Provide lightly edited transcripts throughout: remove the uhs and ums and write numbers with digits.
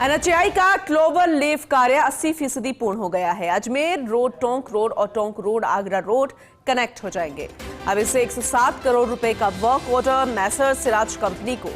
NHAI का clover leaf कार्य 80% पूर्ण हो गया है। अजमेर रोड, टोंक रोड और Tonk road Agra road connect हो जाएंगे। अब इसे 107 करोड़ रुपए का वर्क ऑर्डर मैसर सिराज कंपनी को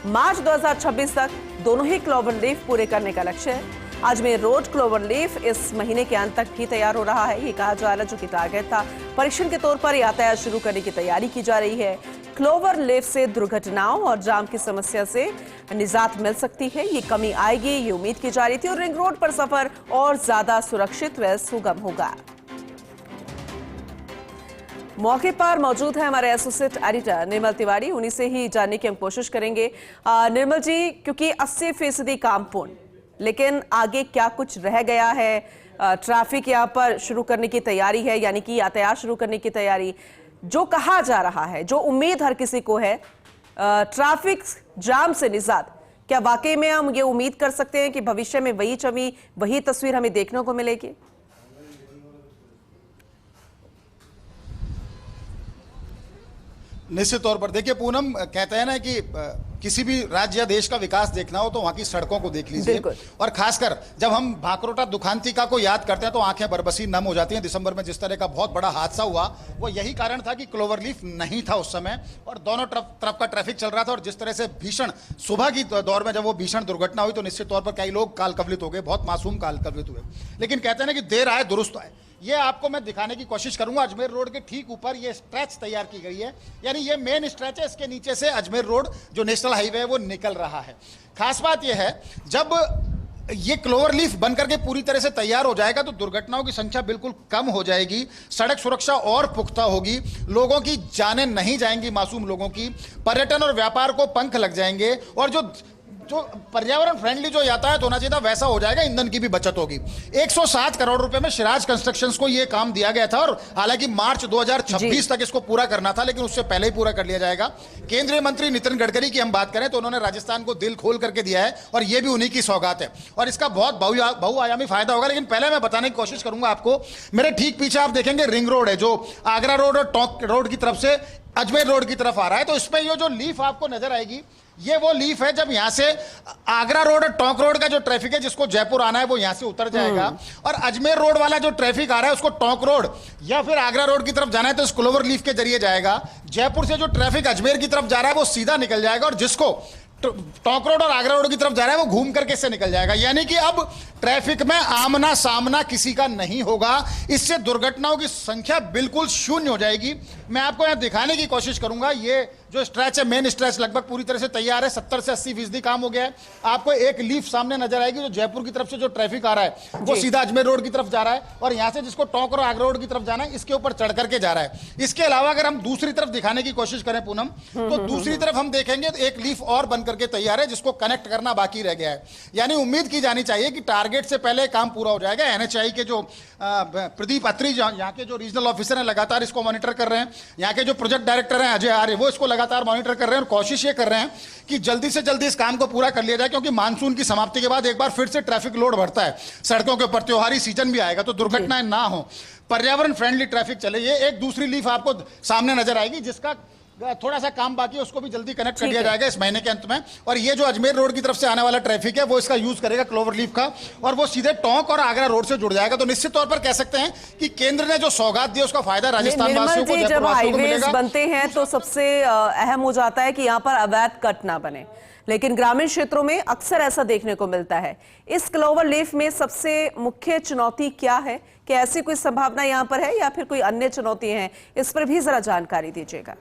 मार्च 2026 तक दोनों ही क्लोवर लीफ पूरे करने का लक्ष्य है। अजमेर रोड क्लोवर लीफ इस महीने के अंत तक भी तैयार हो रहा है, ये कहा जा रहा है, जो कि टारगेट था। परीक्षण के तौर पर यातायात शुरू करने की तैयारी की जा रही है। क्लोवर लीफ से दुर्घटनाओं और जाम की समस्या से निजात मिल सकती है, ये कमी आएगी, ये उम्मीद की जा रही थी और रिंग रोड पर सफर और ज्यादा सुरक्षित व सुगम होगा। मौके पर मौजूद है हमारे एसोसिएट एडिटर निर्मल तिवारी, उन्हीं से ही जानने की हम कोशिश करेंगे। निर्मल जी, क्योंकि 80% काम पूर्ण, लेकिन आगे क्या कुछ रह गया है? ट्रैफिक यहाँ पर शुरू करने की तैयारी है, यानी कि यातायात शुरू करने की तैयारी, जो कहा जा रहा है, जो उम्मीद हर किसी को है, ट्रैफिक जाम से निजात, क्या वाकई में हम ये उम्मीद कर सकते हैं कि भविष्य में वही छवि, वही तस्वीर हमें देखने को मिलेगी? निश्चित तौर पर देखिए पूनम, कहते हैं ना कि किसी भी राज्य या देश का विकास देखना हो तो वहां की सड़कों को देख लीजिए। और खासकर जब हम भांकरोटा दुखांतिका को याद करते हैं तो आंखें बरबसी नम हो जाती हैं। दिसंबर में जिस तरह का बहुत बड़ा हादसा हुआ, वो यही कारण था कि क्लोवर लीफ नहीं था उस समय और दोनों तरफ का ट्रैफिक चल रहा था। और जिस तरह से भीषण सुबह की दौर में जब वो भीषण दुर्घटना हुई तो निश्चित तौर पर कई लोग काल कवलित हो गए, बहुत मासूम काल कवलित हुए। लेकिन कहते हैं ना कि देर आए दुरुस्त आए, ये आपको मैं दिखाने की कोशिश करूंगा। अजमेर रोड के ठीक ऊपर ये स्ट्रेच तैयार की गई है, यानी ये मेन स्ट्रेच है, इसके नीचे से अजमेर रोड जो नेशनल हाईवे है वो निकल रहा है। खास बात यह है, जब ये क्लोवर लीफ बनकर के पूरी तरह से तैयार हो जाएगा तो दुर्घटनाओं की संख्या बिल्कुल कम हो जाएगी, सड़क सुरक्षा और पुख्ता होगी, लोगों की जानें नहीं जाएंगी, मासूम लोगों की, पर्यटन और व्यापार को पंख लग जाएंगे और जो पर्यावरण फ्रेंडली जो यातायात होना चाहिए था वैसा हो जाएगा, ईंधन की भी बचत होगी। 107 करोड़ रुपए में सिराज कंस्ट्रक्शंस को यह काम दिया गया था और हालांकि मार्च 2026 तक इसको पूरा करना था, लेकिन उससे पहले ही पूरा कर लिया जाएगा। केंद्रीय मंत्री नितिन गडकरी की हम बात करें तो उन्होंने राजस्थान को दिल खोल करके दिया है और यह भी उन्हीं की सौगात है और इसका बहुत बहुआयामी फायदा होगा। लेकिन पहले मैं बताने की कोशिश करूंगा आपको, मेरे ठीक पीछे आप देखेंगे रिंग रोड है जो आगरा रोड और टोंक रोड की तरफ से अजमेर रोड की तरफ आ रहा है। तो इसमें ये जो लीफ आपको नजर आएगी, ये वो लीफ है जब यहां से आगरा रोड और टोंक रोड का जो ट्रैफिक है जिसको जयपुर आना है वो यहां से उतर जाएगा और अजमेर रोड वाला जो ट्रैफिक आ रहा है उसको टोंक रोड या फिर आगरा रोड की तरफ जाना है तो इस क्लोवर लीफ के जरिए जाएगा। जयपुर से जो ट्रैफिक अजमेर की तरफ जा रहा है वो सीधा निकल जाएगा और जिसको टोंक रोड और आगरा रोड की तरफ जा रहा है वो घूम करके इससे निकल जाएगा। यानी कि अब ट्रैफिक में आमना सामना किसी का नहीं होगा, इससे दुर्घटनाओं की संख्या बिल्कुल शून्य हो जाएगी। मैं आपको यहां दिखाने की कोशिश करूंगा, ये जो स्ट्रेच है मेन स्ट्रेच लगभग पूरी तरह से तैयार है, 70 से 80% काम हो गया है। आपको एक लीफ सामने नजर आएगी जो जयपुर की तरफ से जो ट्रैफिक आ रहा है वो सीधा अजमेर रोड की तरफ जा रहा है और यहां से जिसको टोंक और आगरा रोड की तरफ जाना है इसके ऊपर चढ़ करके जा रहा है। इसके अलावा अगर हम दूसरी तरफ दिखाने की कोशिश करें पूनम, तो दूसरी तरफ हम देखेंगे तो एक लीफ और बन करके तैयार है जिसको कनेक्ट करना बाकी रह गया है। यानी उम्मीद की जानी चाहिए कि टारगेट से पहले काम पूरा हो जाएगा। एनएचएआई के जो प्रदीप अत्री यहाँ के जो रीजनल ऑफिसर हैं लगातार इसको मॉनिटर कर रहे हैं, यहाँ के जो प्रोजेक्ट डायरेक्टर हैं अजय आर्य वो इसको लगातार मॉनिटर कर रहे हैं और कोशिश ये कर रहे हैं कि जल्दी से जल्दी इस काम को पूरा कर लिया जाए, क्योंकि मानसून की समाप्ति के बाद एक बार फिर से ट्रैफिक लोड बढ़ता है सड़कों के ऊपर, त्योहारी सीजन भी आएगा तो दुर्घटनाएं ना हो, पर्यावरण फ्रेंडली ट्रैफिक चले। ये एक दूसरी लीफ आपको सामने नजर आएगी जिसका थोड़ा सा काम बाकी है, उसको भी जल्दी कनेक्ट कर दिया जाएगा इस महीने के अंत में। और ये जो अजमेर रोड की तरफ से आने वाला ट्रैफिक है वो इसका यूज करेगा क्लोवर लीफ का और वो सीधे टोंक और आगरा रोड से जुड़ जाएगा। तो निश्चित तौर पर कह सकते हैं कि केंद्र ने जो सौगात दी उसका फायदा राजस्थान वासियों को, जब हाईवेज बनते हैं तो सबसे अहम हो जाता है कि यहाँ पर अवैध कट ना बने, लेकिन ग्रामीण क्षेत्रों में अक्सर ऐसा देखने को मिलता है। इस क्लोवर लीफ में सबसे मुख्य चुनौती क्या है? क्या ऐसी कोई संभावना यहाँ पर है या फिर कोई अन्य चुनौती है? इस पर भी जरा जानकारी दीजिएगा।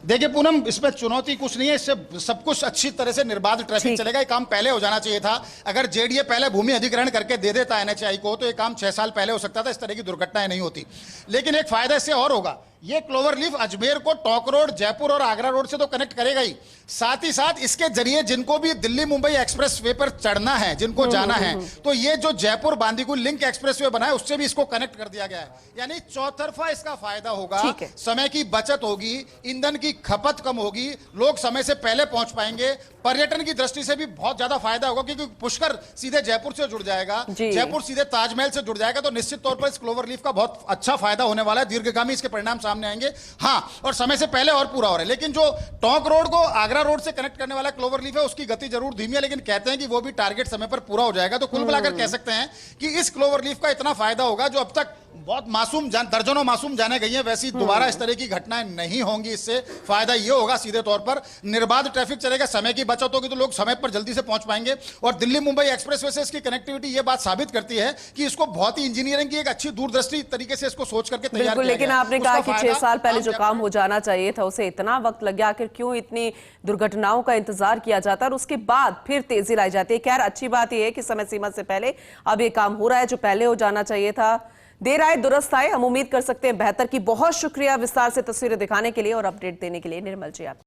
देखिए पूनम, इसमें चुनौती कुछ नहीं है, इससे सब कुछ अच्छी तरह से निर्बाध ट्रैफिक चलेगा। ये काम पहले हो जाना चाहिए था। अगर जेडीए पहले भूमि अधिग्रहण करके दे देता एनएचएआई को तो ये काम 6 साल पहले हो सकता था, इस तरह की दुर्घटनाएं नहीं होती। लेकिन एक फायदा इससे और होगा, ये क्लोवर लीफ अजमेर को टोंक रोड, जयपुर और आगरा रोड से तो कनेक्ट करेगा ही, साथ ही साथ इसके जरिए जिनको भी दिल्ली मुंबई एक्सप्रेस वे पर चढ़ना है, जिनको जाना है, तो ये जो Jaipur Bandikui link express way बना है उससे भी इसको कनेक्ट कर दिया गया है। यानी चौतरफा इसका फायदा होगा, समय की बचत होगी, ईंधन की खपत कम होगी, लोग समय से पहले पहुंच पाएंगे, पर्यटन की दृष्टि से भी बहुत ज्यादा फायदा होगा क्योंकि पुष्कर सीधे जयपुर से जुड़ जाएगा, जयपुर सीधे ताजमहल से जुड़ जाएगा। तो निश्चित तौर पर इस क्लोवर लीफ का बहुत अच्छा फायदा होने वाला है, दीर्घगामी इसके परिणाम सामने आएंगे। हाँ, और समय से पहले और पूरा हो रहा है। लेकिन जो टोंक रोड को आगरा रोड से कनेक्ट करने वाला क्लोवर लीफ है, उसकी गति जरूर धीमी है, लेकिन कहते हैं कि वो भी टारगेट समय पर पूरा हो जाएगा। तो कुल मिलाकर कह सकते हैं कि इस क्लोवर लीफ का इतना फायदा होगा, जो अब तक बहुत मासूम दर्जनों मासूम जाने गई हैं, वैसी दोबारा इस तरह की घटनाएं नहीं होंगी। इससे फायदा ये होगा सीधे तौर पर, निर्बाध ट्रैफिक चलेगा, समय की बचत होगी, तो लोग समय पर जल्दी से पहुंच पाएंगे। और दिल्ली मुंबई एक्सप्रेसवे से इसकी कनेक्टिविटी ये बात साबित करती है कि इसको बहुत ही इंजीनियरिंग की एक अच्छी दूरदृष्टि तरीके से इसको सोच करके तैयार किया गया। लेकिन आपने कहा कि 6 साल पहले जो काम हो जाना चाहिए था, उसे इतना वक्त लग गया। आखिर क्यों इतनी दुर्घटनाओं का इंतजार किया जाता है और उसके बाद फिर तेजी लाई जाती है? खैर, अच्छी बात यह है कि समय सीमा से पहले अब ये काम हो रहा है, जो पहले हो जाना चाहिए था। देर आए दुरुस्त आए, हम उम्मीद कर सकते हैं बेहतर की। बहुत शुक्रिया विस्तार से तस्वीरें दिखाने के लिए और अपडेट देने के लिए निर्मल जी। आप